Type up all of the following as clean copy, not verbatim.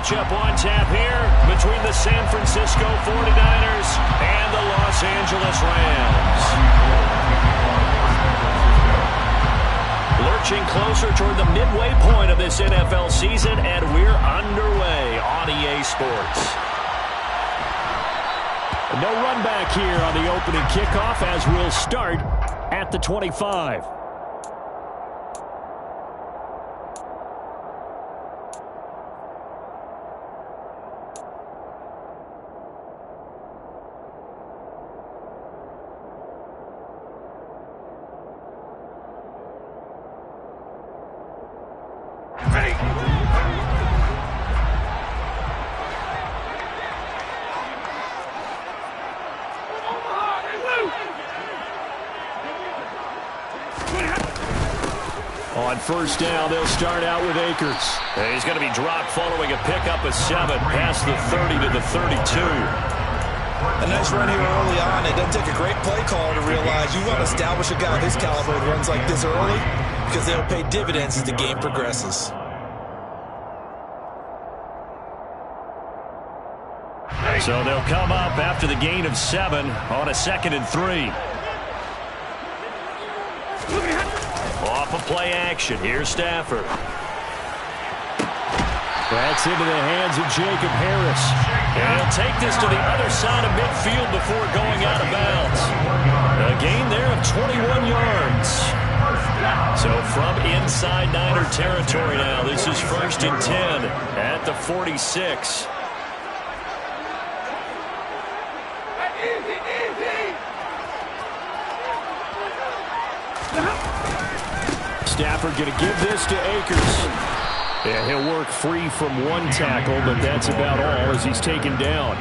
matchup on tap here between the San Francisco 49ers and the Los Angeles Rams. Lurching closer toward the midway point of this NFL season, and we're underway on EA Sports. No run back here on the opening kickoff as we'll start at the 25. On first down, they'll start out with Akers. He's going to be dropped following a pickup of 7 past the 30 to the 32. A nice run here early on. It doesn't take a great play caller to realize you want to establish a guy of his caliber who runs like this early because they'll pay dividends as the game progresses. So they'll come up after the gain of 7 on a 2nd and 3. Off of play action. Here's Stafford. That's into the hands of Jacob Harris. And he'll take this to the other side of midfield before going out of bounds. A gain there of 21 yards. So from inside Niner territory now, this is 1st and 10 at the 46. Stafford going to give this to Akers. Yeah, he'll work free from one tackle, but that's about all as he's taken down.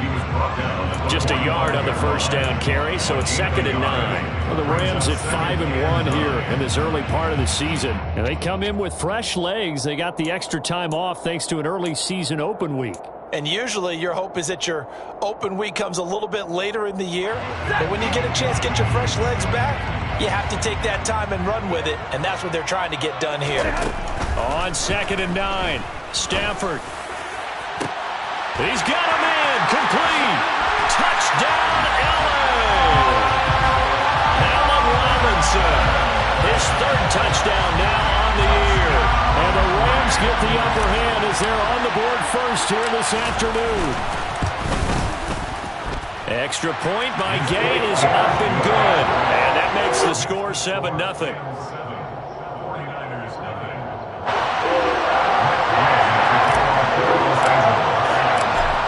Just a yard on the first down carry, so it's 2nd and 9. Well, the Rams at 5-1 here in this early part of the season. And they come in with fresh legs. They got the extra time off thanks to an early season open week. And usually your hope is that your open week comes a little bit later in the year. But when you get a chance to get your fresh legs back, you have to take that time and run with it. And that's what they're trying to get done here. On 2nd and 9, Stafford. He's got a man. Complete. Touchdown, Allen Robinson. His 3rd touchdown now on the year. And the Rams get the upper hand as they're on the board first here this afternoon. Extra point by Gate is up and good. And that makes the score 7-0.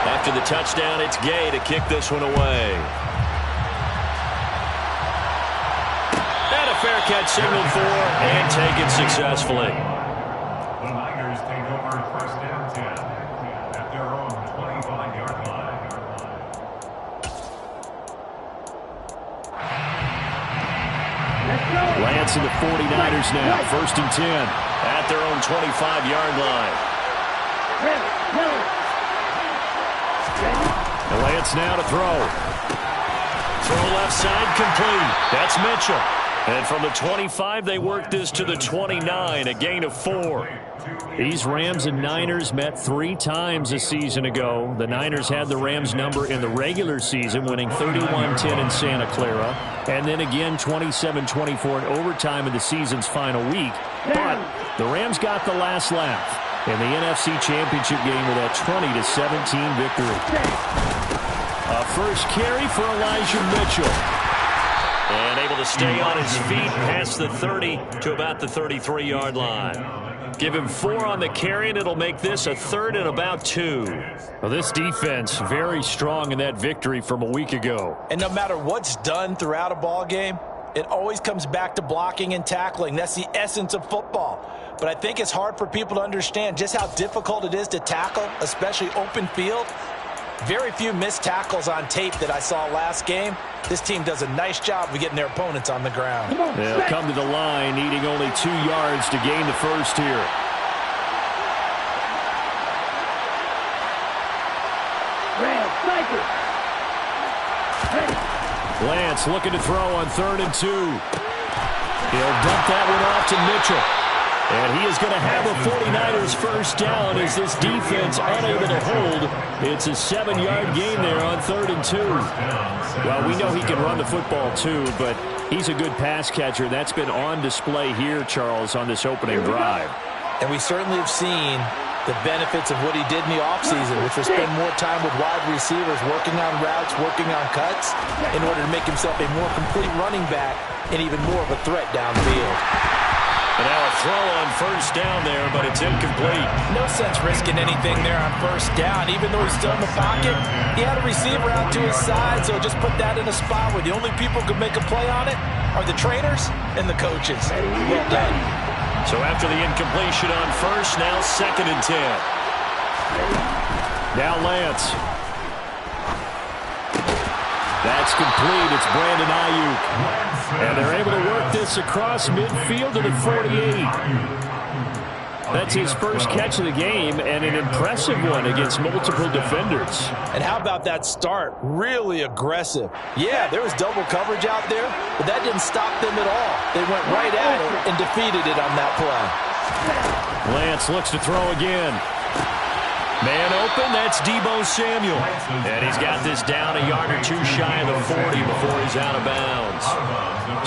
After the touchdown, it's Gay to kick this one away. And a fair catch signaled for and taken successfully. The Niners take over 1st and 10 at their own 25-yard line. Lance and the 49ers now, 1st and 10. At their own 25-yard line. Lance now to throw. Throw left side complete. That's Mitchell. And from the 25, they work this to the 29, a gain of 4. These Rams and Niners met 3 times a season ago. The Niners had the Rams number in the regular season, winning 31-10 in Santa Clara. And then again 27-24 in overtime in the season's final week. But the Rams got the last laugh in the NFC Championship game with that 20-17 victory. A first carry for Elijah Mitchell. And able to stay on his feet past the 30 to about the 33-yard line. Give him 4 on the carry, and it'll make this a 3rd and about 2. Well, this defense very strong in that victory from a week ago. And no matter what's done throughout a ball game, it always comes back to blocking and tackling. That's the essence of football. But I think it's hard for people to understand just how difficult it is to tackle, especially open field. Very few missed tackles on tape that I saw last game. This team does a nice job of getting their opponents on the ground. They'll come to the line, needing only 2 yards to gain the first here. Lance looking to throw on 3rd and 2. He'll dump that one off to Mitchell. And he is going to have a 49ers first down as this defense unable to hold. It's a 7-yard gain there on 3rd and 2. Well, we know he can run the football too, but he's a good pass catcher. That's been on display here, Charles, on this opening drive. And we certainly have seen the benefits of what he did in the offseason, which was spend more time with wide receivers, working on routes, working on cuts, in order to make himself a more complete running back and even more of a threat downfield. And now a throw on first down there, but it's incomplete. No sense risking anything there on first down. Even though he's still in the pocket, he had a receiver out to his side, so just put that in a spot where the only people who could make a play on it are the trainers and the coaches. Well done. So after the incompletion on first, now 2nd and 10. Now Lance. That's complete. It's Brandon Ayuk. And they're able to work this across midfield to the 48. That's his first catch of the game, and an impressive one against multiple defenders. And how about that start? Really aggressive. Yeah, there was double coverage out there, but that didn't stop them at all. They went right at it and defeated it on that play. Lance looks to throw again. Man open, that's Deebo Samuel. And he's got this down a yard or two shy of the 40 before he's out of bounds.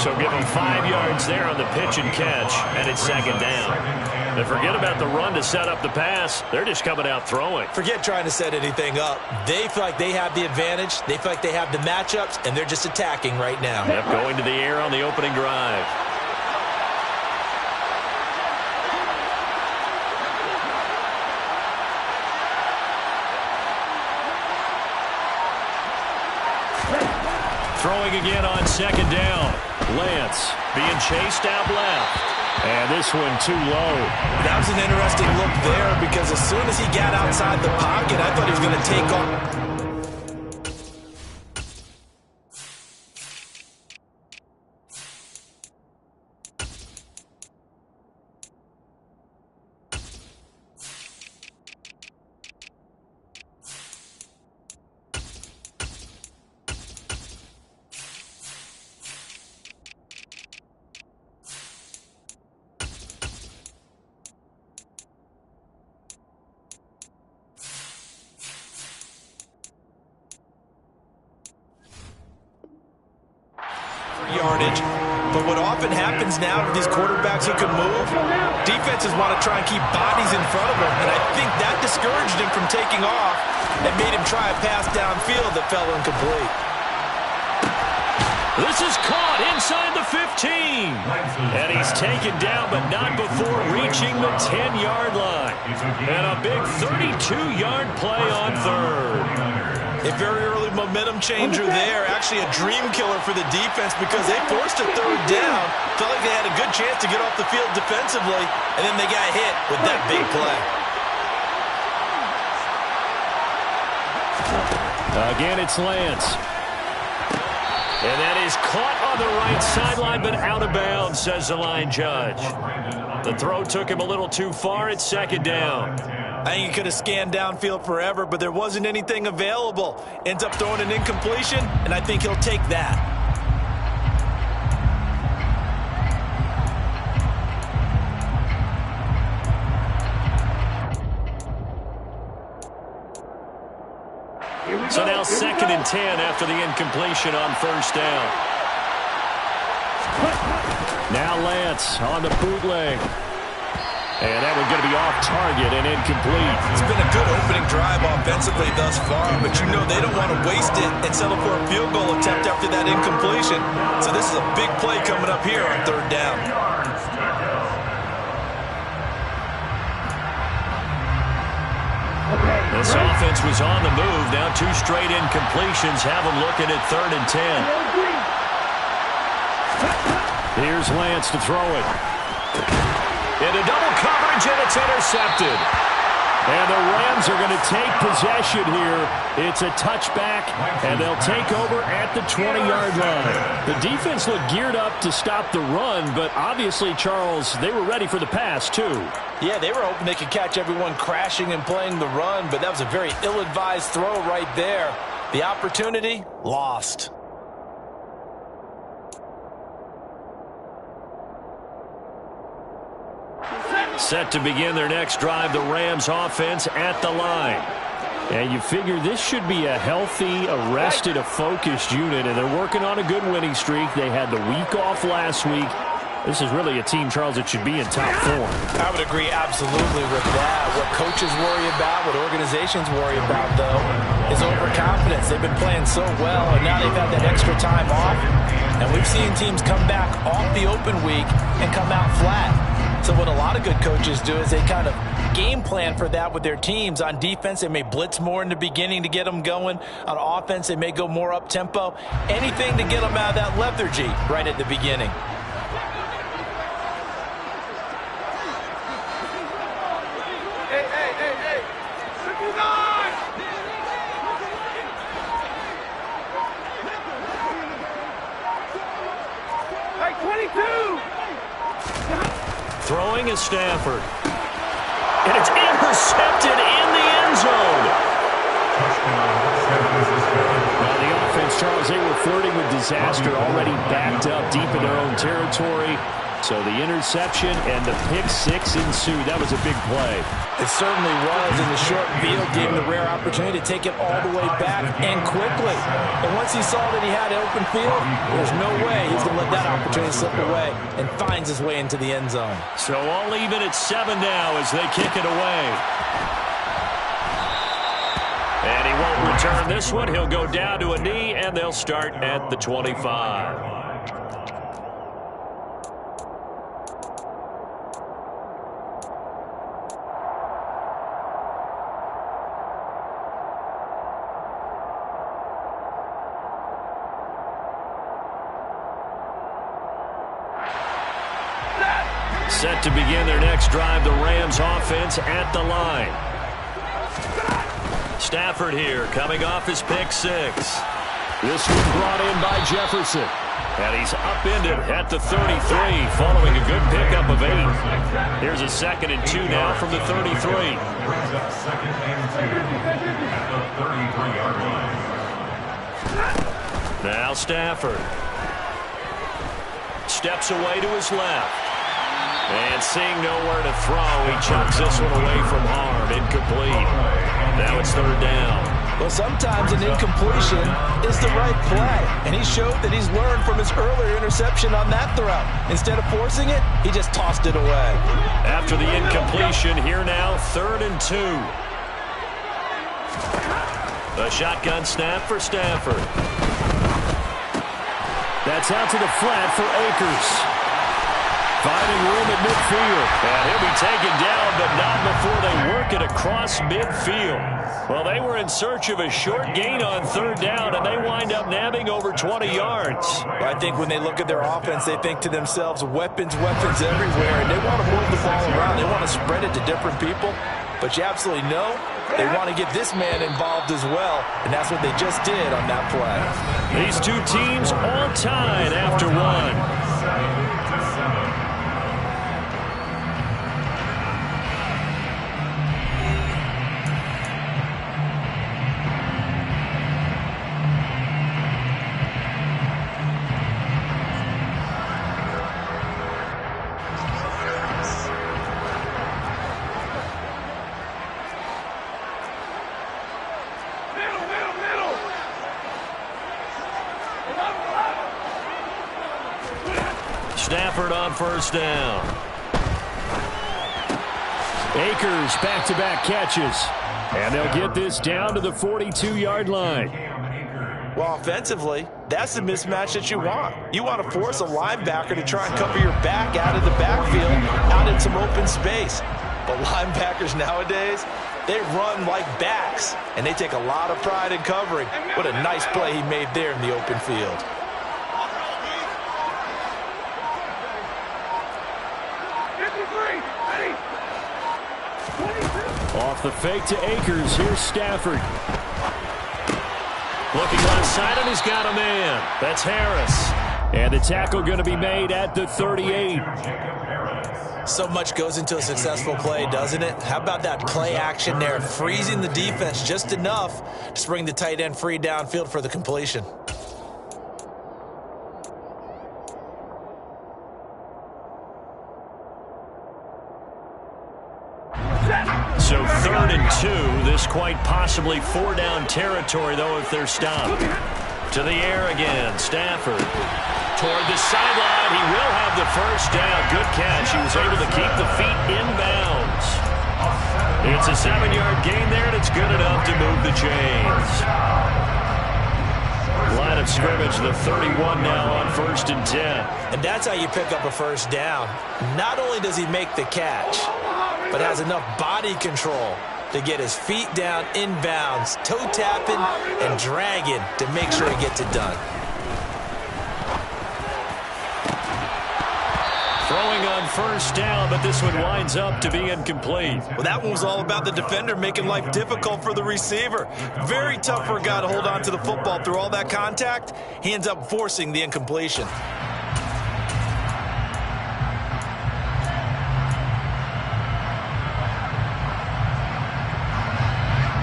So give him 5 yards there on the pitch and catch, and it's 2nd down. And forget about the run to set up the pass. They're just coming out throwing. Forget trying to set anything up. They feel like they have the advantage. They feel like they have the matchups, and they're just attacking right now. Yep, going to the air on the opening drive. Throwing again on 2nd down. Lance being chased out left. And this one too low. That was an interesting look there because as soon as he got outside the pocket, I thought he was going to take off. Yardage. But what often happens now to these quarterbacks who can move, defenses want to try and keep bodies in front of them, and I think that discouraged him from taking off and made him try a pass downfield that fell incomplete. This is caught inside the 15. And he's taken down, but not before reaching the 10-yard line. And a big 32-yard play on 3rd. A very early momentum changer there. Actually a dream killer for the defense because they forced a 3rd down. Felt like they had a good chance to get off the field defensively, and then they got hit with that big play. Again, it's Lance. And that is caught on the right sideline, but out of bounds, says the line judge. The throw took him a little too far. It's 2nd down. I think he could have scanned downfield forever, but there wasn't anything available. Ends up throwing an incompletion, and I think he'll take that. So now 2nd and 10 after the incompletion on first down. Now Lance on the bootleg. And that one's going to be off target and incomplete. It's been a good opening drive offensively thus far, but you know they don't want to waste it and settle for a field goal attempt after that incompletion. So this is a big play coming up here on 3rd down. This offense was on the move. Now 2 straight incompletions have them looking at 3rd and 10. Here's Lance to throw it. Into double coverage, and it's intercepted. And the Rams are going to take possession here. It's a touchback, and they'll take over at the 20-yard line. The defense looked geared up to stop the run, but obviously, Charles, they were ready for the pass, too. Yeah, they were hoping they could catch everyone crashing and playing the run, but that was a very ill-advised throw right there. The opportunity, lost. Set to begin their next drive, the Rams offense at the line. And you figure this should be a healthy, a rested, a focused unit, and they're working on a good winning streak. They had the week off last week. This is really a team, Charles, that should be in top form. I would agree absolutely with that. What coaches worry about, what organizations worry about, though, is overconfidence. They've been playing so well, and now they've had that extra time off. And we've seen teams come back off the open week and come out flat. So what a lot of good coaches do is they kind of game plan for that with their teams. On defense, they may blitz more in the beginning to get them going. On offense, they may go more up-tempo. Anything to get them out of that lethargy right at the beginning. Throwing is Stafford. And it's intercepted in the end zone. Now the offense, Charles, they were flirting with disaster, already backed up deep in their own territory. So the interception and the pick six ensued. That was a big play. It certainly was, and the short field gave him the rare opportunity to take it all the way back and quickly. And once he saw that he had an open field, there's no way he's going to let that opportunity slip away, and finds his way into the end zone. So all even at 7 now as they kick it away. And he won't return this one. He'll go down to a knee, and they'll start at the 25. Set to begin their next drive, the Rams offense at the line. Stafford here, coming off his pick six. This one brought in by Jefferson. And he's upended at the 33, following a good pickup of 8. Here's a 2nd and 2 now from the 33. Brings up 2nd and 2 at the 33-yard line. Now Stafford. Steps away to his left. And seeing nowhere to throw, he chucks this one away from harm. Incomplete. Now it's 3rd down. Well, sometimes an incompletion is the right play. And he showed that he's learned from his earlier interception on that throw. Instead of forcing it, he just tossed it away. After the incompletion, here now, 3rd and 2. A shotgun snap for Stafford. That's out to the flat for Akers. Finding room at midfield. And he'll be taken down, but not before they work it across midfield. Well, they were in search of a short gain on 3rd down, and they wind up nabbing over 20 yards. Well, I think when they look at their offense, they think to themselves, weapons, weapons everywhere, and they want to move the ball around. They want to spread it to different people, but you absolutely know they want to get this man involved as well, and that's what they just did on that play. These two teams all tied after one. 7-7. Stafford on 1st down. Akers back-to-back catches. And they'll get this down to the 42-yard line. Well, offensively, that's the mismatch that you want. You want to force a linebacker to try and cover your back out of the backfield, out in some open space. But linebackers nowadays, they run like backs, and they take a lot of pride in covering. What a nice play he made there in the open field. Off the fake to Akers. Here's Stafford. Looking left side, and he's got a man. That's Harris. And the tackle going to be made at the 38. So much goes into a successful play, doesn't it? How about that play action there, freezing the defense just enough to bring the tight end free downfield for the completion. is quite possibly 4-down territory, though, if they're stopped. To the air again. Stafford toward the sideline. He will have the first down. Good catch. He was able to keep the feet inbounds. It's a 7-yard gain there, and it's good enough to move the chains. Line of scrimmage, the 31 now on 1st and 10. And that's how you pick up a first down. Not only does he make the catch, but has enough body control to get his feet down inbounds, toe tapping and dragging to make sure he gets it done. Throwing on 1st down, but this one winds up to be incomplete. Well, that one was all about the defender making life difficult for the receiver. Very tough for a guy to hold on to the football through all that contact. He ends up forcing the incompletion.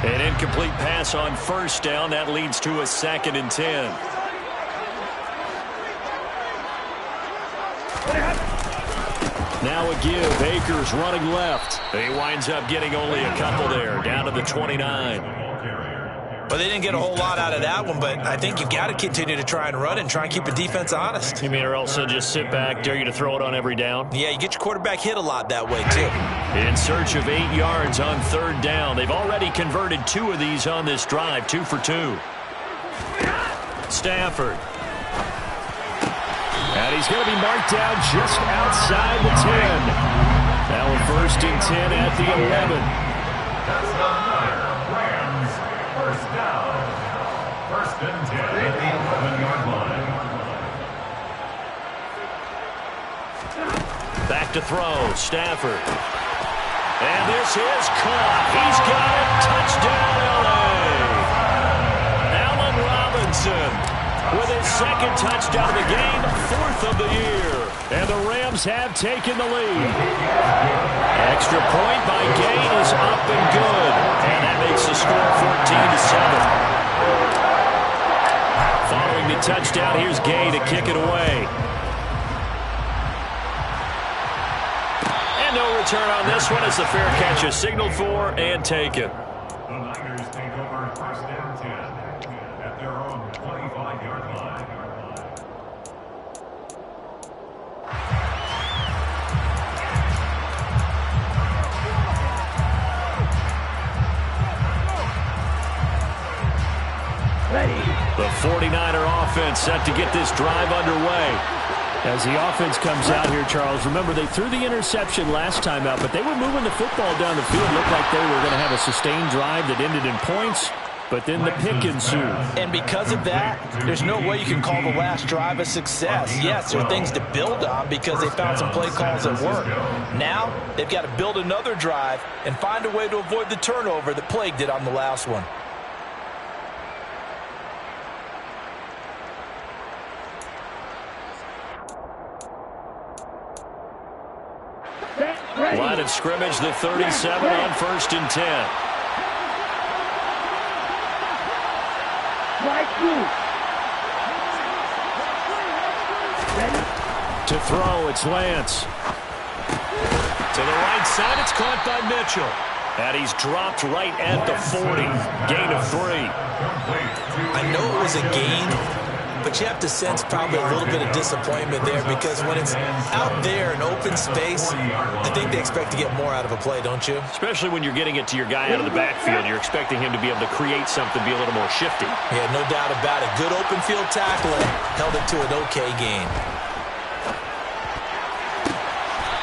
An incomplete pass on 1st down. That leads to a 2nd and 10. Now a give. Akers running left. He winds up getting only a couple there, down to the 29. Well, they didn't get a whole lot out of that one, but I think you've got to continue to try and run and try and keep the defense honest. You mean or else they'll just sit back, dare you to throw it on every down? Yeah, you get your quarterback hit a lot that way, too. In search of 8 yards on 3rd down. They've already converted 2 of these on this drive, 2 for 2. Stafford. And he's going to be marked down just outside the 10. Now a 1st and 10 at the 11. That's the Rams. First down. 1st and 10 at the 11-yard line. Back to throw. Stafford. And this is caught. He's got it. Touchdown, L.A. Allen Robinson with his 2nd touchdown of the game, 4th of the year. And the Rams have taken the lead. Extra point by Gay is up and good. And that makes the score 14-7. Following the touchdown, here's Gay to kick it away. And no return on this one as the fair catch is signaled for and taken. The Niners take over 1st and 10 at their own 25-yard line. The 49er offense set to get this drive underway. As the offense comes out here, Charles, remember they threw the interception last time out, but they were moving the football down the field. Looked like they were going to have a sustained drive that ended in points, but then the pick ensued. And because of that, there's no way you can call the last drive a success. Yes, there are things to build on because they found some play calls that work. Now, they've got to build another drive and find a way to avoid the turnover that plagued it on the last one. Line of scrimmage, the 37 on 1st and 10. To throw, it's Lance. To the right side, it's caught by Mitchell. And he's dropped right at the 40. Gain of 3. I know it was a gain, but you have to sense probably a little bit of disappointment there because when it's out there in open space, I think they expect to get more out of a play, don't you? Especially when you're getting it to your guy out of the backfield. You're expecting him to be able to create something, be a little more shifty. Yeah, no doubt about it. Good open field tackling. Held it to an okay gain.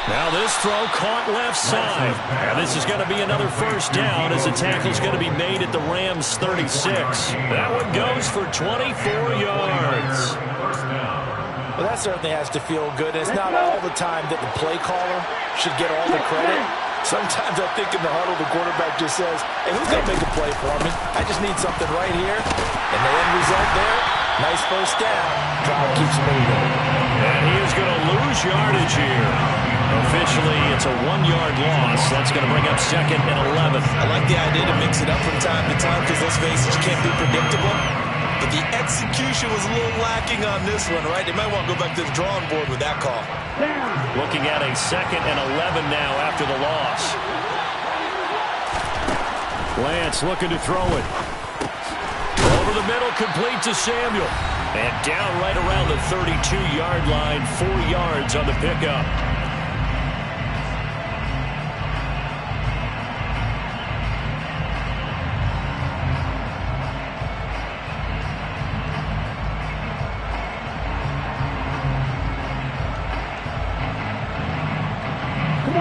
Now this throw caught left side. And this is going to be another 1st down as the tackle's going to be made at the Rams 36. That one goes for 24 yards. Well, that certainly has to feel good. It's not all the time that the play caller should get all the credit. Sometimes I think in the huddle, the quarterback just says, hey, who's going to make a play for me? I just need something right here. And the end result there, nice 1st down. Drive keeps moving. And he is going to lose yardage here. Officially, it's a 1-yard loss. That's going to bring up 2nd and 11. I like the idea to mix it up from time to time because let's face it, you can't be predictable. But the execution was a little lacking on this one, right? They might want to go back to the drawing board with that call. Looking at a 2nd and 11 now after the loss. Lance looking to throw it. Over the middle, complete to Samuel. And down right around the 32-yard line, 4 yards on the pickup.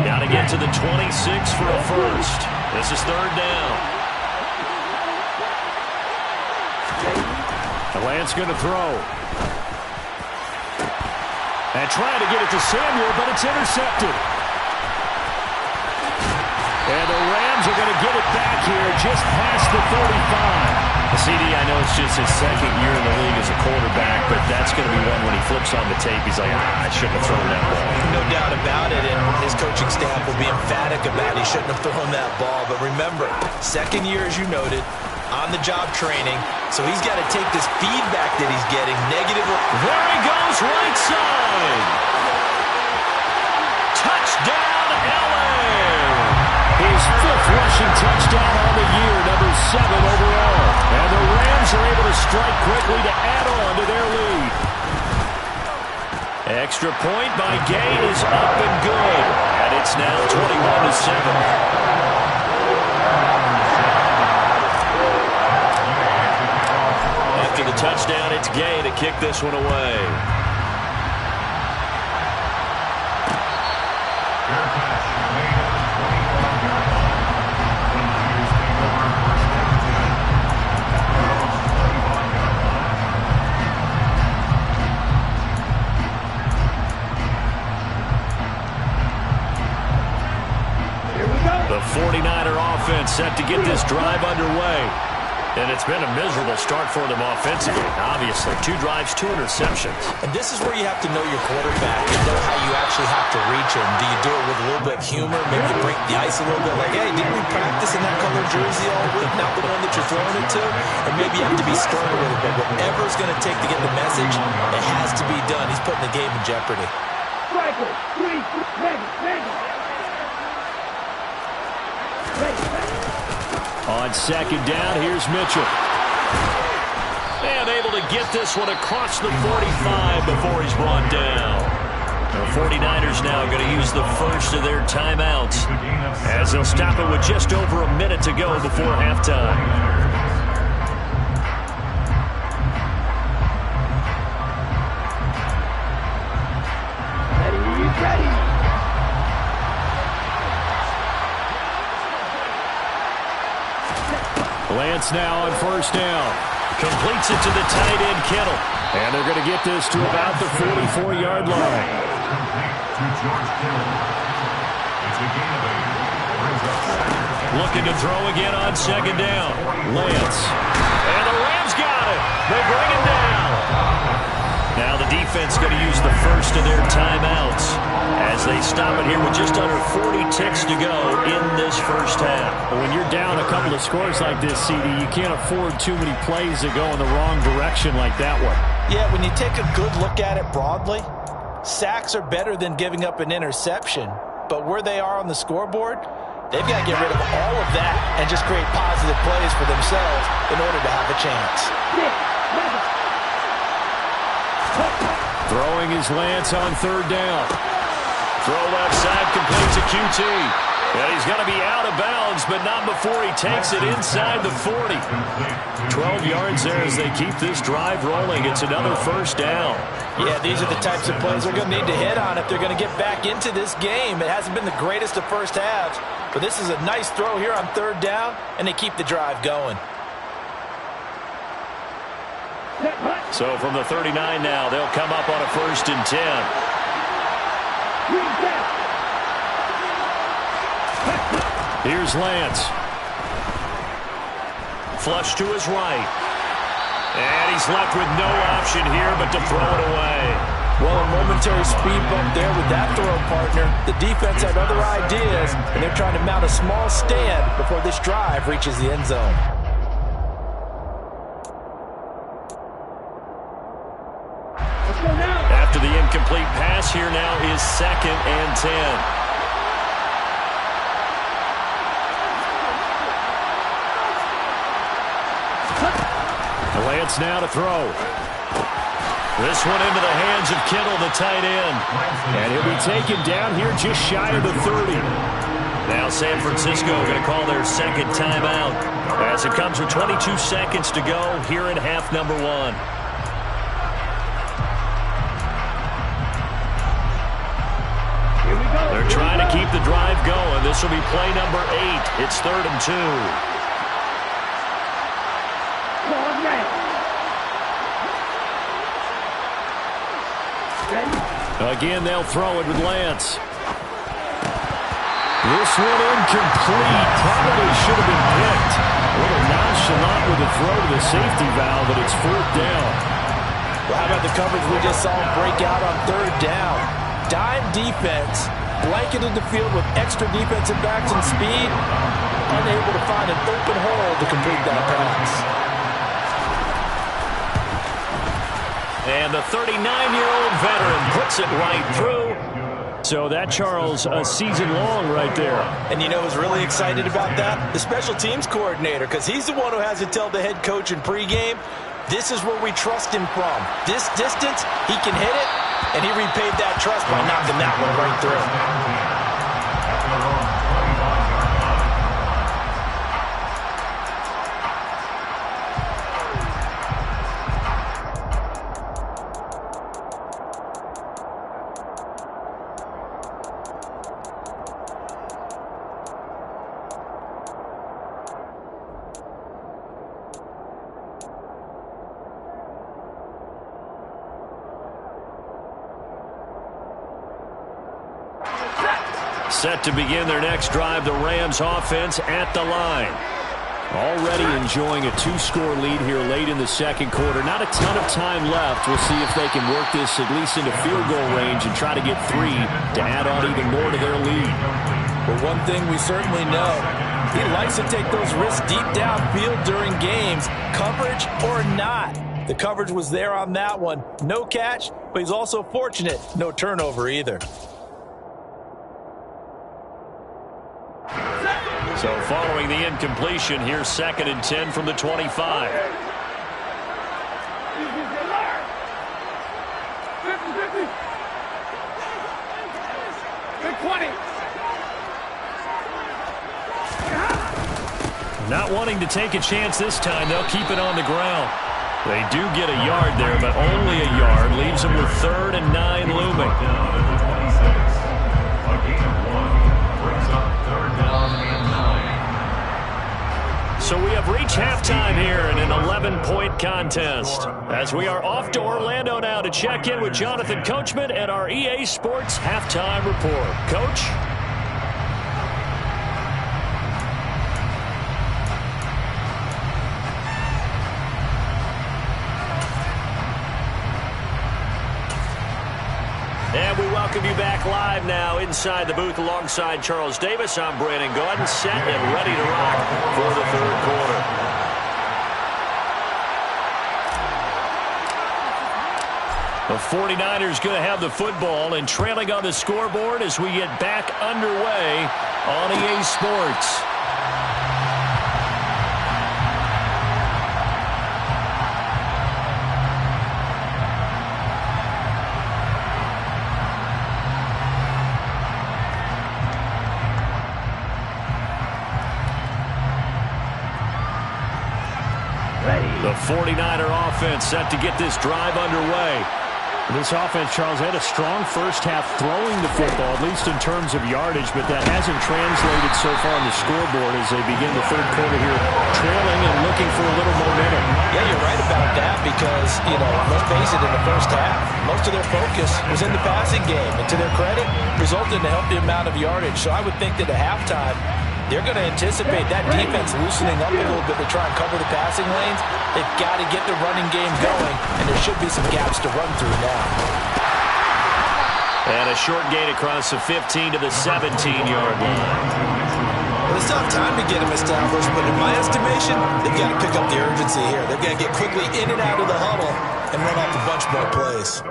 Now to get to the 26 for a first. This is third down. Lance going to throw. And trying to get it to Samuel, but it's intercepted. And the Rams are going to get it back here just past the 35. CD, I know it's just his second year in the league as a quarterback, but that's going to be one when he flips on the tape, he's like, I shouldn't have thrown that ball. No doubt about it, and his coaching staff will be emphatic about he shouldn't have thrown that ball. But remember, second year, as you noted, on-the-job training, so he's got to take this feedback that he's getting negatively. There he goes, right side. Touchdown, LA. His 5th rushing touchdown on the year, number 7 overall. And the Rams are able to strike quickly to add on to their lead. Extra point by Gay is up and good. And it's now 21-7. After the touchdown, it's Gay to kick this one away. The 49er offense set to get this drive underway. And it's been a miserable start for them offensively, obviously. 2 drives, 2 interceptions. And this is where you have to know your quarterback and know how you actually have to reach him. Do you do it with a little bit of humor? Maybe you break the ice a little bit like, hey, didn't we practice in that color jersey all week, not the one that you're throwing it to? Or maybe you have to be sterner with it. But whatever it's going to take to get the message, it has to be done. He's putting the game in jeopardy. On second down, here's Mitchell. And able to get this one across the 45 before he's brought down. The 49ers now going to use the first of their timeouts as they'll stop it with just over a minute to go before halftime. Lance now on first down. Completes it to the tight end, Kittle. And they're going to get this to about the 44-yard line. Looking to throw again on second down. Lance. And the Rams got it. They bring him down. Now the defense going to use the first of their timeouts as they stop it here with just under 40 ticks to go in this first half. When you're down a couple of scores like this, CD, you can't afford too many plays that go in the wrong direction like that one. Yeah, when you take a good look at it broadly, sacks are better than giving up an interception. But where they are on the scoreboard, they've got to get rid of all of that and just create positive plays for themselves in order to have a chance. Throwing is Lance on third down. Throw left side, complete to QT. And he's going to be out of bounds, but not before he takes it inside the 40. 12 yards there as they keep this drive rolling. It's another first down. Yeah, these are the types of plays they're going to need to hit on if they're going to get back into this game. It hasn't been the greatest of first halves, but this is a nice throw here on third down, and they keep the drive going. So from the 39 now, they'll come up on a 1st and 10. Here's Lance. Flush to his right. And he's left with no option here but to throw it away. Well, a momentary speed bump there with that throw partner. The defense had other ideas, and they're trying to mount a small stand before this drive reaches the end zone. After the incomplete pass, here now is 2nd and 10. Lance now to throw. This one into the hands of Kittle, the tight end. And he'll be taken down here just shy of the 30. Now San Francisco going to call their second timeout as it comes with 22 seconds to go here in half number 1. They're trying to keep the drive going. This will be play number 8. It's 3rd and 2. Again, they'll throw it with Lance. This one incomplete. Probably should have been picked. A little nonchalant with the throw to the safety valve, but it's 4th down. Well, how about the coverage we just saw break out on 3rd down? Dime defense, blanketed the field with extra defensive backs and speed, unable to find an open hole to complete that pass. And the 39-year-old veteran puts it right through. So that, Charles, a season long right there. And you know who's really excited about that? The special teams coordinator, because he's the one who has to tell the head coach in pregame, this is where we trust him from. This distance, he can hit it, and he repaid that trust by knocking that one right through. Set to begin their next drive, the Rams offense at the line. Already enjoying a 2-score lead here late in the second quarter. Not a ton of time left. We'll see if they can work this at least into field goal range and try to get 3 to add on even more to their lead. But one thing we certainly know, he likes to take those risks deep downfield during games, coverage or not. The coverage was there on that one. No catch, but he's also fortunate. No turnover either. So following the incompletion, here's 2nd and 10 from the 25. Not wanting to take a chance this time, they'll keep it on the ground. They do get a yard there, but only a yard. Leaves them with 3rd and 9 looming. So we have reached halftime here in an 11-point contest. As we are off to Orlando now to check in with Jonathan Coachman and our EA Sports Halftime Report. Coach? And we welcome you back live now inside the booth alongside Charles Davis. I'm Brandon Gaudin, set and ready to rock for the 3rd quarter. The 49ers going to have the football and trailing on the scoreboard as we get back underway on EA Sports. The 49er offense set to get this drive underway. This offense, Charles, had a strong first half throwing the football, at least in terms of yardage, but that hasn't translated so far on the scoreboard as they begin the 3rd quarter here, trailing and looking for a little momentum. Yeah, you're right about that because, let's face it, in the first half, most of their focus was in the passing game. And to their credit, resulted in a healthy amount of yardage. So I would think that at halftime, they're going to anticipate that defense loosening up a little bit to try and cover the passing lanes. They've got to get the running game going, and there should be some gaps to run through now. And a short gain across the 15 to the 17-yard line. Well, it's tough time to get them established, but in my estimation, they've got to pick up the urgency here. They've got to get quickly in and out of the huddle and run off a bunch more plays.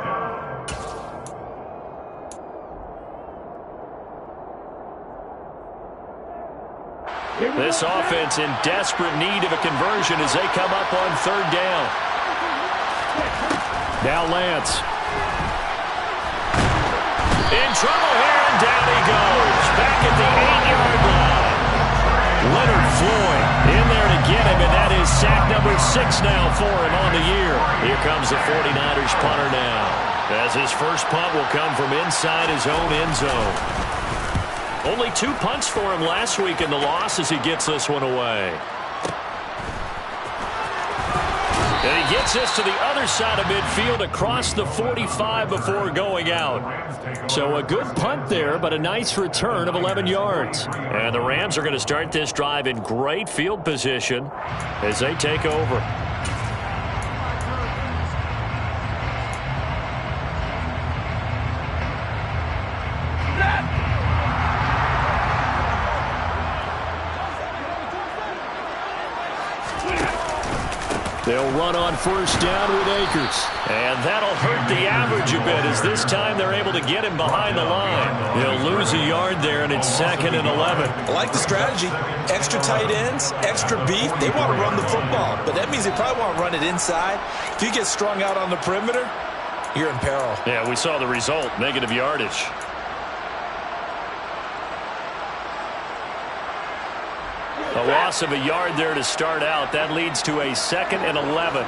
This offense in desperate need of a conversion as they come up on third down. Now Lance. In trouble here, and down he goes. Back at the 8-yard line. Leonard Floyd in there to get him, and that is sack number 6 now for him on the year. Here comes the 49ers punter now, as his first punt will come from inside his own end zone. Only 2 punts for him last week in the loss as he gets this one away. And he gets this to the other side of midfield across the 45 before going out. So a good punt there, but a nice return of 11 yards. And the Rams are going to start this drive in great field position as they take over. They'll run on first down with Akers. And that'll hurt the average a bit as this time they're able to get him behind the line. He'll lose a yard there, and it's 2nd and 11. I like the strategy. Extra tight ends, extra beef. They want to run the football, but that means they probably want to run it inside. If you get strung out on the perimeter, you're in peril. Yeah, we saw the result, negative yardage. A loss of a yard there to start out. That leads to a 2nd and 11.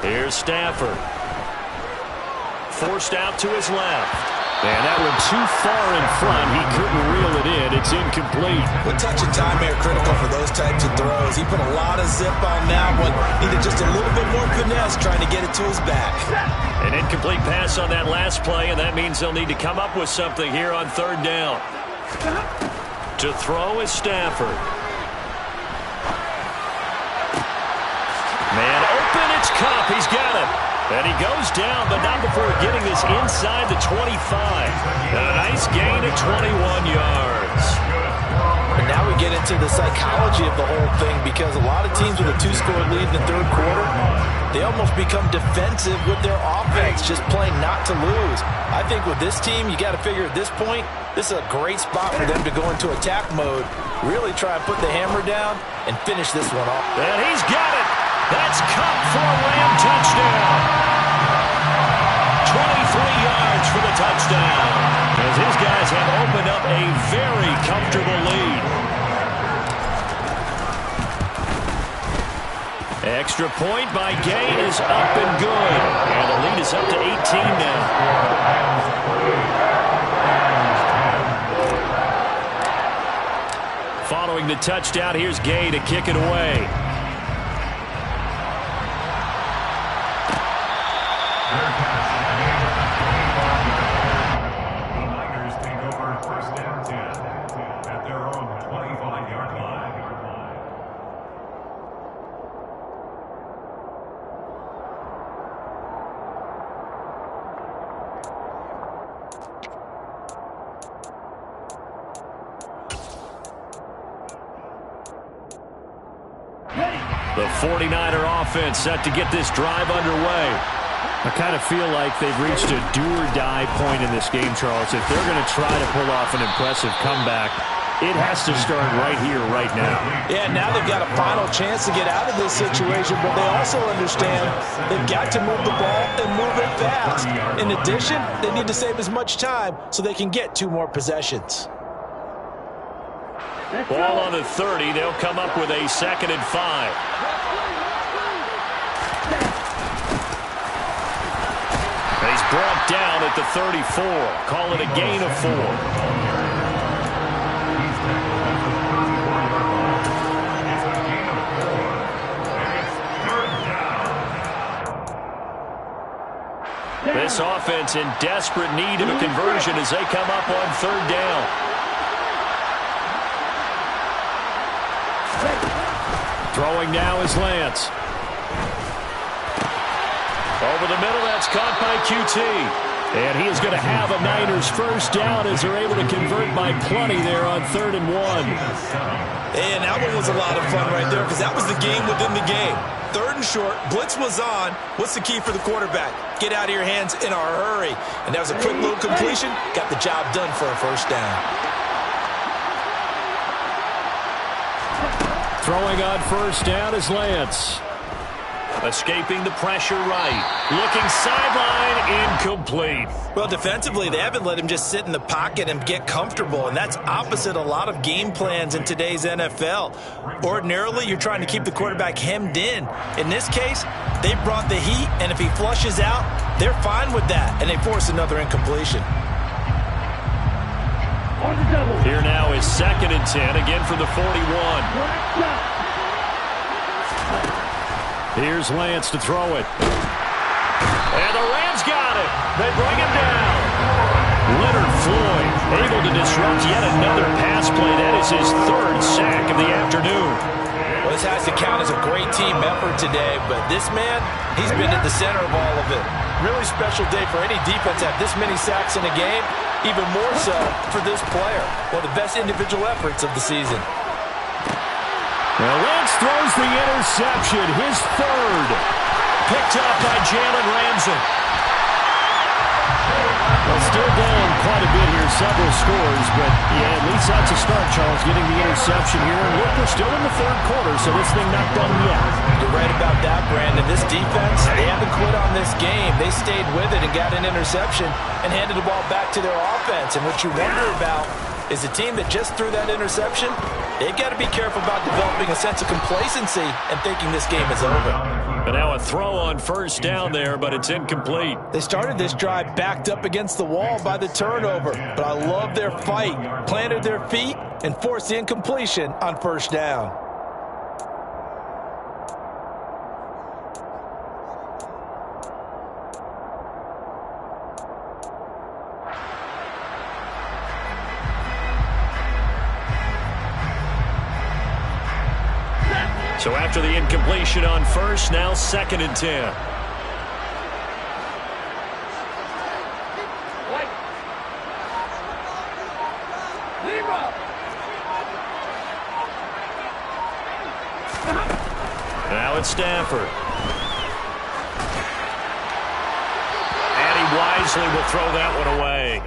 Here's Stafford. Forced out to his left. And that one too far in front. He couldn't reel it in. It's incomplete. With touch and time are critical for those types of throws. He put a lot of zip on that one. Needed just a little bit more finesse trying to get it to his back. An incomplete pass on that last play, and that means they'll need to come up with something here on third down. To throw is Stafford. Man open, it's Kupp. He's got it. And he goes down, but not before getting this inside the 25. And a nice gain of 21 yards. And now we get into the psychology of the whole thing, because a lot of teams with a 2-score lead in the third quarter, they almost become defensive with their offense, just playing not to lose. I think with this team, you got to figure at this point, this is a great spot for them to go into attack mode, really try and put the hammer down and finish this one off. And he's got it. That's Kupp for a Ram touchdown. 23 yards for the touchdown, as his guys have opened up a very comfortable lead. Extra point by Gain is up and good. And the lead is up to 18 now. Following the touchdown, here's Gay to kick it away. The 49er offense set to get this drive underway. I kind of feel like they've reached a do-or-die point in this game, Charles. If they're going to try to pull off an impressive comeback, it has to start right here, right now. Yeah, now they've got a final chance to get out of this situation, but they also understand they've got to move the ball and move it fast. In addition, they need to save as much time so they can get 2 more possessions. Ball on the 30. They'll come up with a 2nd and 5. And he's brought down at the 34. Call it a gain of 4. This offense in desperate need of a conversion as they come up on third down. Throwing now is Lance. Over the middle, that's caught by QT. And he is going to have a Niners first down as they're able to convert by plenty there on 3rd and 1. And that one was a lot of fun right there because that was the game within the game. 3rd and short, blitz was on. What's the key for the quarterback? Get out of your hands in a hurry. And that was a quick little completion. Got the job done for a first down. Throwing on first down is Lance. Escaping the pressure right. Looking sideline, incomplete. Well, defensively, they haven't let him just sit in the pocket and get comfortable, and that's opposite a lot of game plans in today's NFL. Ordinarily, you're trying to keep the quarterback hemmed in. In this case, they brought the heat, and if he flushes out, they're fine with that, and they force another incompletion. Here now is 2nd and 10, again from the 41. Here's Lance to throw it. And the Rams got it. They bring him down. Leonard Floyd able to disrupt yet another pass play. That is his 3rd sack of the afternoon. Well, this has to count as a great team effort today, but this man, he's been at the center of all of it. Really special day for any defense to have this many sacks in a game, even more so for this player. One of the best individual efforts of the season. Well, Lance throws the interception, his 3rd. Picked up by Jalen Ramsey. Well, still down quite a bit here, several scores, but yeah, at least that's a start, Charles, getting the interception here. And look, we're still in the 3rd quarter, so this thing not done yet. You're right about that, Brandon. This defense, they haven't quit on this game. They stayed with it and got an interception and handed the ball back to their offense. And what you wonder about is a team that just threw that interception, they've got to be careful about developing a sense of complacency and thinking this game is over. But now a throw on first down there, but it's incomplete. They started this drive backed up against the wall by the turnover, but I love their fight. Planted their feet and forced the incompletion on first down. So after the incompletion on first, now 2nd and 10. Now it's Stafford. And he wisely will throw that one away.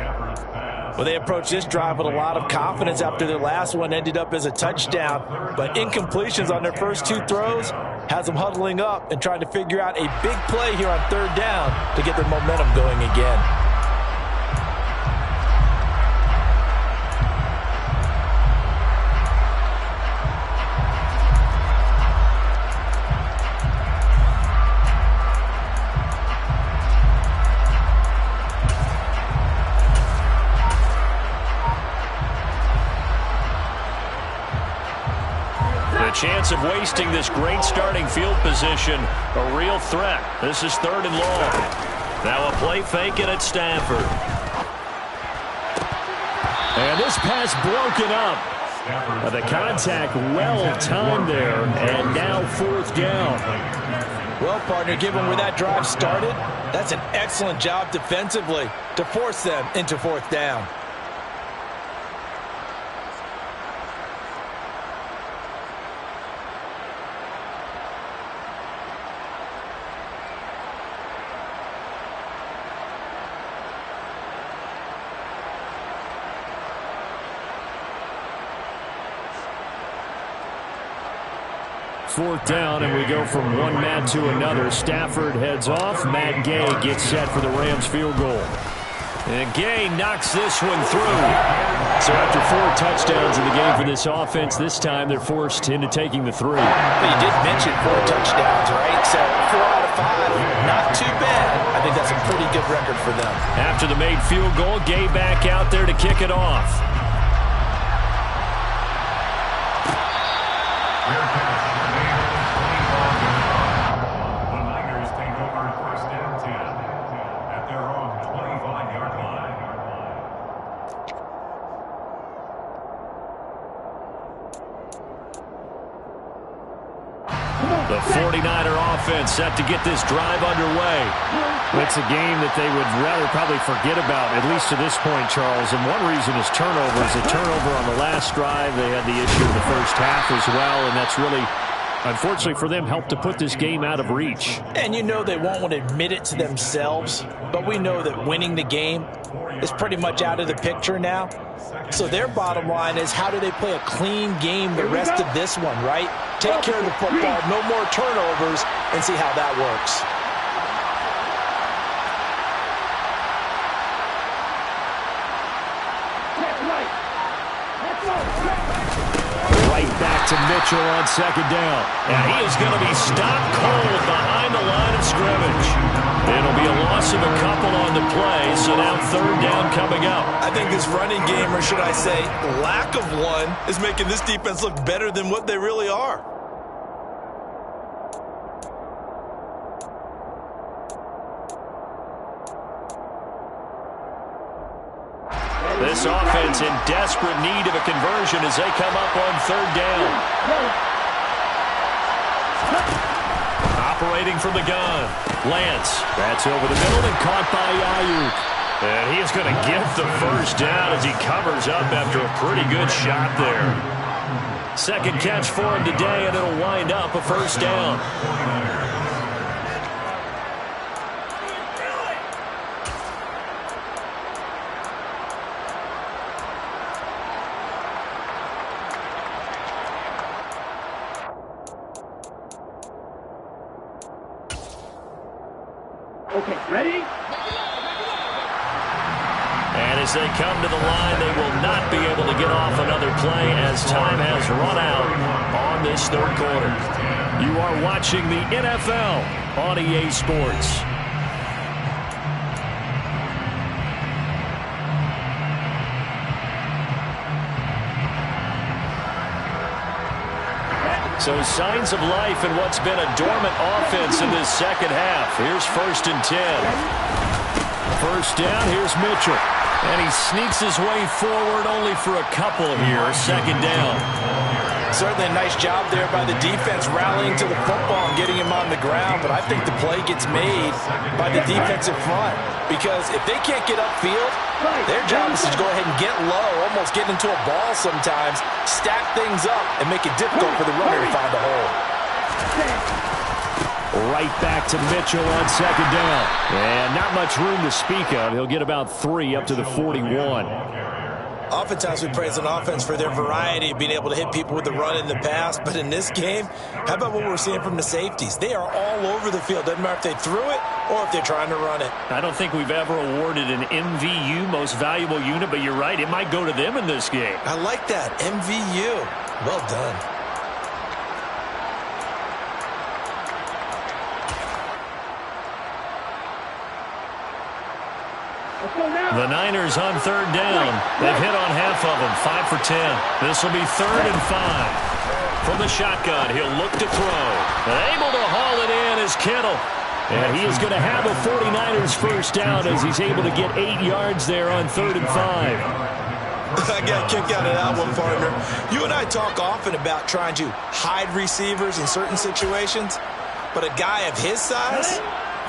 Well, they approached this drive with a lot of confidence after their last one ended up as a touchdown. But incompletions on their first 2 throws has them huddling up and trying to figure out a big play here on 3rd down to get their momentum going again. Chance of wasting this great starting field position. A real threat. This is 3rd and long. Now a play fake it at Stafford. And this pass broken up. The contact well timed there. And now 4th down. Well, partner, given where that drive started, that's an excellent job defensively to force them into 4th down. Fourth down, and we go from one man to another. Stafford heads off. Matt Gay gets set for the Rams field goal. And Gay knocks this one through. So after 4 touchdowns in the game for this offense, this time they're forced into taking the 3. But you did mention 4 touchdowns, right? So 4 out of 5, not too bad. I think that's a pretty good record for them. After the made field goal, Gay back out there to kick it off. The 49 49er offense set to get this drive underway. It's a game that they would rather probably forget about, at least to this point, Charles. And one reason is turnovers. A turnover on the last drive. They had the issue in the first half as well, and that's really, unfortunately for them, helped to put this game out of reach. And you know they won't want to admit it to themselves, but we know that winning the game is pretty much out of the picture now. So their bottom line is, how do they play a clean game the rest of this one, right? Take care of the football, no more turnovers, and see how that works. Right back to Mitchell on second down. And he is going to be stopped cold behind the line of scrimmage. It'll be a loss of a couple on the play, so now third down coming up. I think this running game, or should I say lack of one, is making this defense look better than what they really are. This offense in desperate need of a conversion as they come up on third down. Operating from the gun. Lance. That's over the middle and caught by Ayuk. And he is going to get the first down as he covers up after a pretty good shot there. Second catch for him today, and it'll wind up a first down. Okay, ready? And as they come to the line, they will not be able to get off another play as time has run out on this third quarter. You are watching the NFL on EA Sports. So signs of life in what's been a dormant offense in this second half. Here's 1st and 10. First down, here's Mitchell. And he sneaks his way forward only for a couple here. Second down. Certainly a nice job there by the defense rallying to the football and getting him on the ground, but I think the play gets made by the defensive front, because if they can't get upfield, their job is to go ahead and get low, almost get into a ball sometimes, stack things up, and make it difficult for the runner to find a hole. Right back to Mitchell on second down. And not much room to speak of. He'll get about 3 up to the 41. Oftentimes we praise an offense for their variety of being able to hit people with the run in the past, but in this game, how about what we're seeing from the safeties? They are all over the field. Doesn't matter if they threw it or if they're trying to run it. I don't think we've ever awarded an MVU, most valuable unit, but you're right, it might go to them in this game. I like that, MVU. Well done. The Niners on third down. They've hit on half of them, 5 for 10. This will be 3rd and 5. From the shotgun, he'll look to throw. Able to haul it in is Kittle. And he is going to have a 49ers first down as he's able to get 8 yards there on 3rd and 5. I got a kick out of that one, partner. You and I talk often about trying to hide receivers in certain situations, but a guy of his size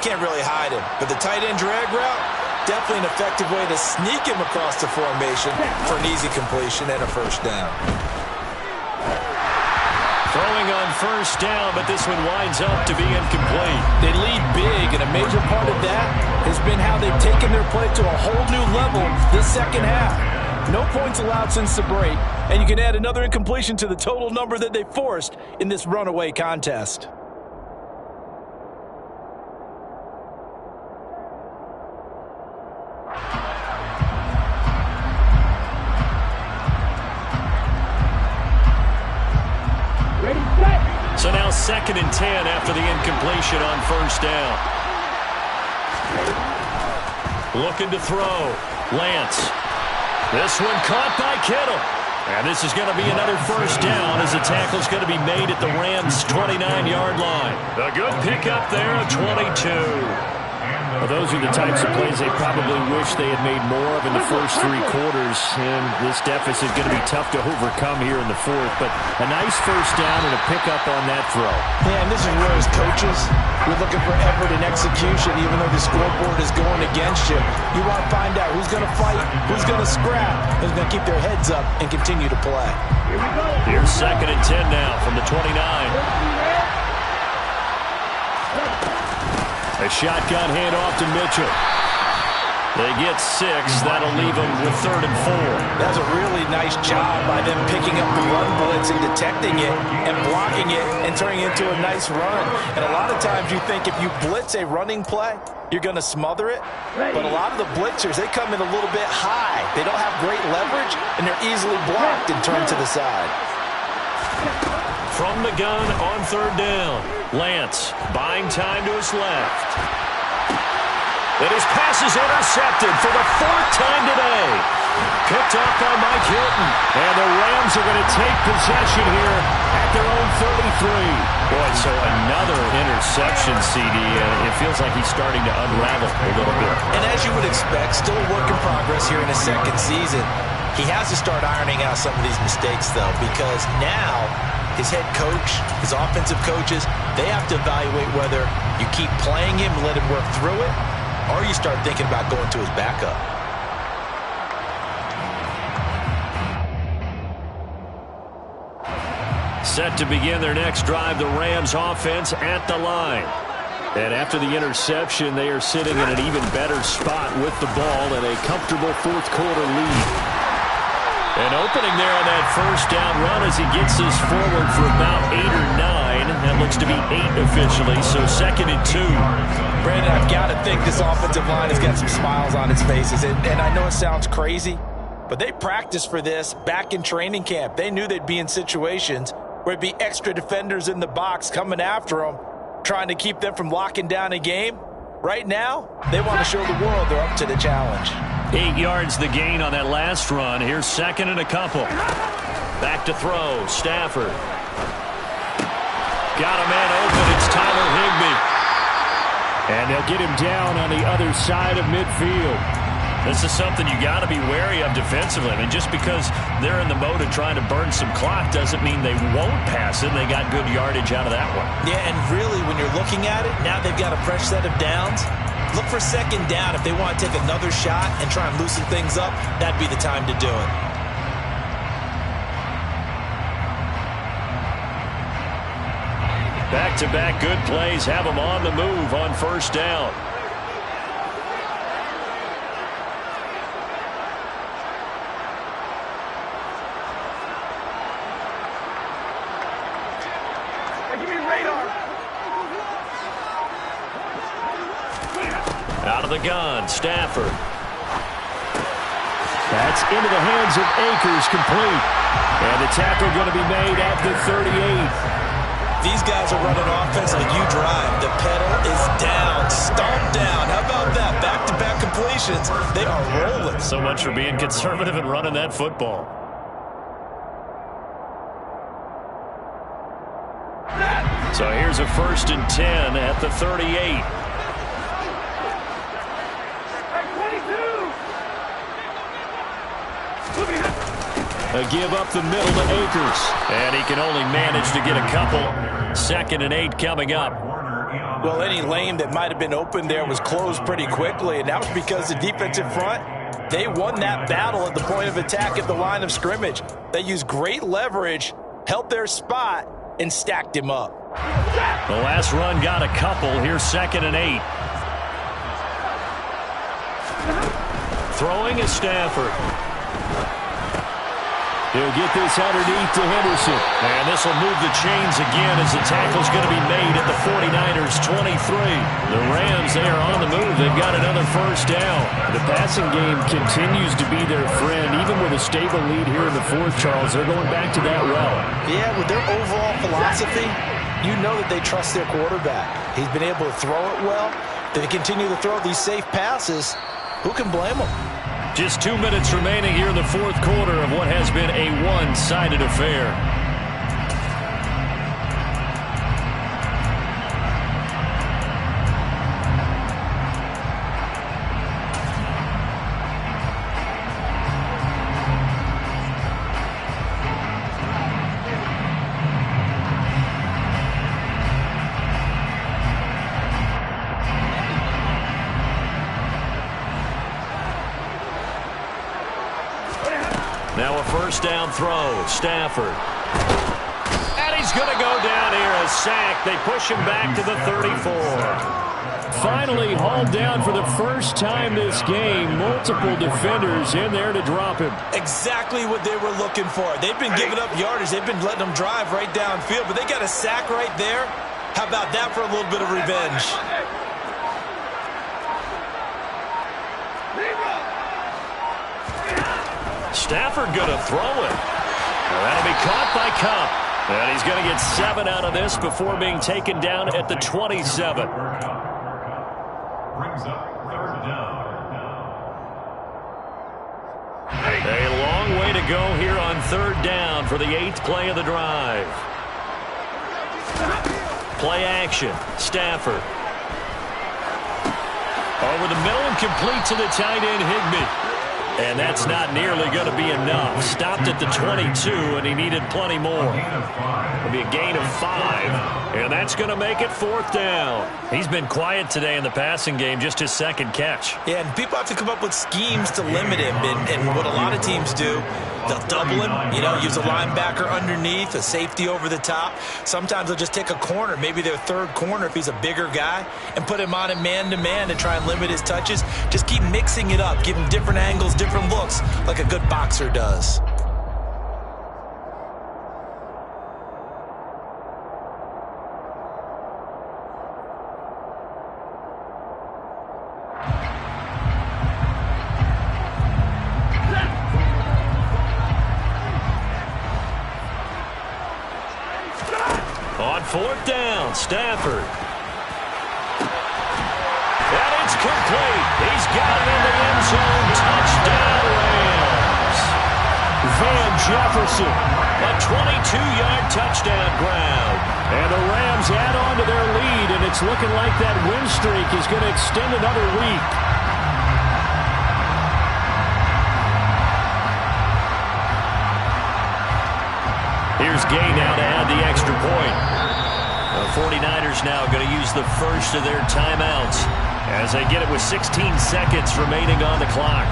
can't really hide him. But the tight end drag route, definitely an effective way to sneak him across the formation for an easy completion and a first down. Throwing on first down, but this one winds up to be incomplete. They lead big, and a major part of that has been how they've taken their play to a whole new level this second half. No points allowed since the break, and you can add another incompletion to the total number that they forced in this runaway contest. So now 2nd and 10 after the incompletion on first down. Looking to throw. Lance. This one caught by Kittle. And this is going to be another first down as the tackle's going to be made at the Rams' 29-yard line. A good pickup there of 22. Well, those are the types of plays they probably wish they had made more of in the first 3 quarters. And this deficit going to be tough to overcome here in the fourth. But a nice first down and a pickup on that throw. Yeah, and this is where as coaches, you're looking for effort and execution, even though the scoreboard is going against you. You want to find out who's going to fight, who's going to scrap, who's going to keep their heads up and continue to play. Here's 2nd and 10 now from the 29. A shotgun handoff to Mitchell. They get 6. That'll leave them with 3rd and 4. That's a really nice job by them picking up the run blitz and detecting it and blocking it and turning it into a nice run. And a lot of times you think if you blitz a running play, you're going to smother it. But a lot of the blitzers, they come in a little bit high. They don't have great leverage, and they're easily blocked and turned to the side. From the gun on 3rd down. Lance buying time to his left. And his pass is intercepted for the 4th time today. Picked off by Mike Hilton. And the Rams are going to take possession here at their own 33. Boy, so another interception, CD. It feels like he's starting to unravel a little bit. And as you would expect, still a work in progress here in his 2nd season. He has to start ironing out some of these mistakes, though, because now his head coach, his offensive coaches, they have to evaluate whether you keep playing him and let him work through it, or you start thinking about going to his backup. Set to begin their next drive, the Rams offense at the line. And after the interception, they are sitting in an even better spot with the ball and a comfortable 4th quarter lead. An opening there on that first down run as he gets this forward for about 8 or 9. That looks to be 8 officially, so 2nd and 2. Brandon, I've got to think this offensive line has got some smiles on its faces. And I know it sounds crazy, but they practiced for this back in training camp. They knew they'd be in situations where it'd be extra defenders in the box coming after them, trying to keep them from locking down a game. Right now, they want to show the world they're up to the challenge. 8 yards the gain on that last run. Here's 2nd and a couple. Back to throw. Stafford. Got a man open. It's Tyler Higbee. And they'll get him down on the other side of midfield. This is something you got to be wary of defensively. I mean, just because they're in the mode of trying to burn some clock doesn't mean they won't pass it. They got good yardage out of that one. Yeah, and really, when you're looking at it, now they've got a fresh set of downs. Look for 2nd down. If they want to take another shot and try and loosen things up, that'd be the time to do it. Back-to-back good plays have them on the move on 1st down. Out of the gun, Stafford. That's into the hands of Akers, complete. And the tackle going to be made at the 38. These guys are running offense like you drive. The pedal is down, stomped down. How about that? Back-to-back completions. They are rolling. So much for being conservative and running that football. So here's a 1st and 10 at the 38. A give up the middle to Akers. And he can only manage to get a couple. 2nd and 8 coming up. Well, any lane that might have been open there was closed pretty quickly, and that was because the defensive front, they won that battle at the point of attack at the line of scrimmage. They used great leverage, held their spot, and stacked him up. The last run got a couple. Here's 2nd and 8. Throwing is Stafford. He'll get this underneath to Henderson. And this will move the chains again as the tackle's going to be made at the 49ers' 23. The Rams, they are on the move. They've got another 1st down. The passing game continues to be their friend. Even with a stable lead here in the 4th, Charles, they're going back to that well. Yeah, with their overall philosophy, you know that they trust their quarterback. He's been able to throw it well. They continue to throw these safe passes. Who can blame them? Just 2 minutes remaining here in the 4th quarter of what has been a one-sided affair. Now a first down throw. Stafford. And he's going to go down here. A sack. They push him back to the 34. Finally hauled down for the first time this game. Multiple defenders in there to drop him. Exactly what they were looking for. They've been giving up yardage. They've been letting them drive right downfield, but they got a sack right there. How about that for a little bit of revenge? Stafford going to throw it. That'll be caught by Kupp. And he's going to get 7 out of this before being taken down at the 27. Brings up third down. A long way to go here on third down for the 8th play of the drive. Play action. Stafford. Over the middle and complete to the tight end, Higbee. And that's not nearly going to be enough. Stopped at the 22, and he needed plenty more. It'll be a gain of 5, and that's going to make it 4th down. He's been quiet today in the passing game, just his second catch. Yeah, and people have to come up with schemes to limit him. And what a lot of teams do, they'll double him, use a linebacker underneath, a safety over the top. Sometimes they'll just take a corner, maybe their third corner if he's a bigger guy, and put him on him man-to-man to try and limit his touches. Just keep mixing it up, give him different angles, different looks, like a good boxer does. On 4th down, Stafford. And it's complete. He's got it in the end zone. Touchdown, Rams. Van Jefferson. A 22-yard touchdown ground. And the Rams add on to their lead, and it's looking like that win streak is going to extend another week. Here's Gay now to add the extra point. The 49ers now going to use the first of their timeouts as they get it with 16 seconds remaining on the clock.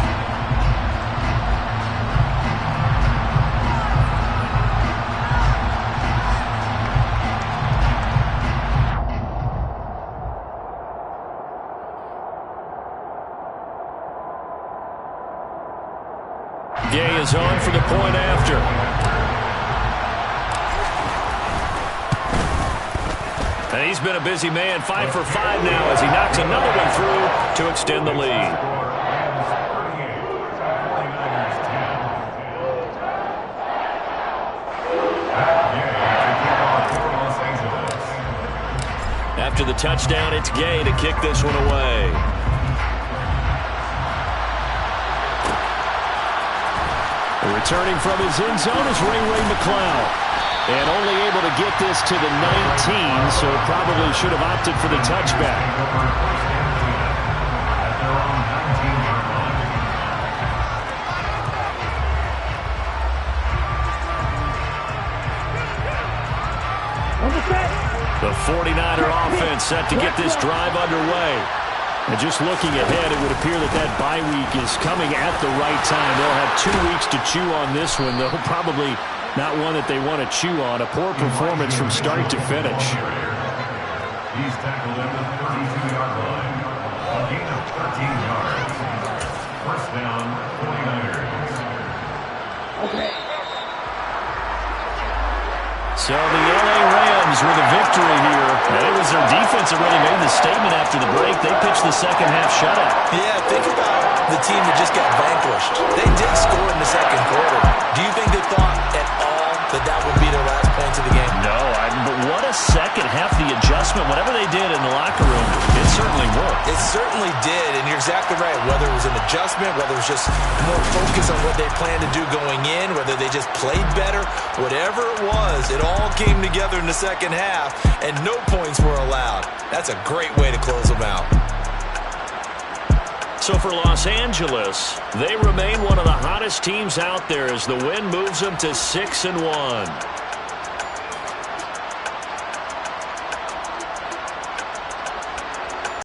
Gay is on for the point after. And he's been a busy man, 5 for 5 now as he knocks another one through to extend the lead. After the touchdown, it's Gay to kick this one away. Returning from his end zone is Ray McCloud. And only able to get this to the 19, so probably should have opted for the touchback. The 49er offense set to get this drive underway. And just looking ahead, it would appear that that bye week is coming at the right time. They'll have 2 weeks to chew on this one, though probably not one that they want to chew on. A poor performance from start to finish. He's tackled at the 32-yard line. A gain of 13 yards. First down, 49ers. So the LA Rams with a victory here. And it was their defense that really made the statement after the break. They pitched the second half shutout. Yeah, think about the team that just got vanquished. They did score in the second quarter. Do you think they thought at all that would be their last points of the game? No, but what a second half. The adjustment, whatever they did in the locker room, it certainly worked. It certainly did, and you're exactly right. Whether it was an adjustment, whether it was just more focus on what they planned to do going in, whether they just played better, whatever it was, it all came together in the second half, and no points were allowed. That's a great way to close them out. So for Los Angeles, they remain one of the hottest teams out there as the win moves them to 6-1.